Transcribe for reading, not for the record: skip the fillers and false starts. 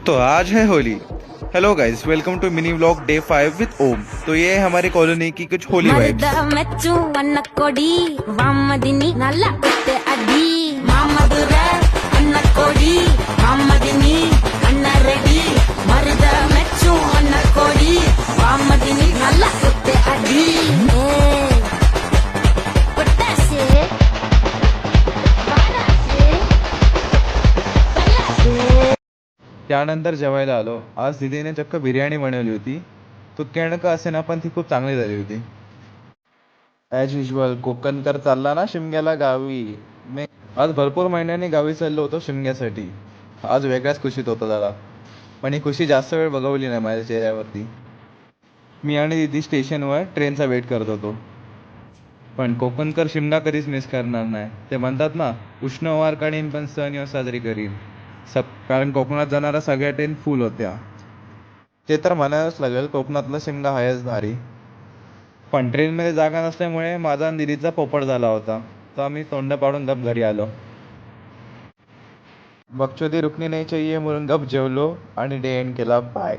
तो आज है Holi. Hello guys, welcome to mini vlog day 5 with ओम। तो ये है हमारी कॉलोनी की कुछ होली वाइब्स। మెచ్చు అన్న కొడి వామ్మదిని నల్ల కొట్టే అడి మామదుర అన్న కొడి వామ్మదిని అన్న రెడీ మరుద మెచ్చు అన్న కొడి వామ్మదిని నల్ల కొట్టే అడి కొట్టేసే బాడాసే పల్లాసే त्यानंतर जेवायला आलो। आज दीदीने चक्क बिर्याणी बनवली होती। तो का असेना, पण ती खूप चांगली झाली होती। ॲज युजल कोकणकर चालला ना शिमग्याला गावी। मी आज भरपूर महिन्यांनी गावी चाललो होतो शिमग्यासाठी। आज वेगळ्याच खुशीत होतो जरा, पण ही खुशी जास्त वेळ बघवली नाही माझ्या चेहऱ्यावरती। मी आणि दीदी स्टेशनवर ट्रेनचा वेट करत होतो, पण कोकणकर शिमगा कधीच मिस करणार नाही। ते म्हणतात ना, उष्ण वार काढीन पण सण येऊ साजरी करीन। कारण कोकणात जाणाऱ्या सगळ्या ट्रेन फुल होत्या। ते तर म्हणावंच लागेल, कोकणातला शिमगा हायच भारी। पण ट्रेनमध्ये जागा नसल्यामुळे माझा आणि दिदीचा पोपट झाला होता, तर आम्ही तोंड पाडून गप घरी आलो। बकचोदी रुकनी नाही चाहिए म्हणून गप जेवलो आणि डे एंड केला। बाय।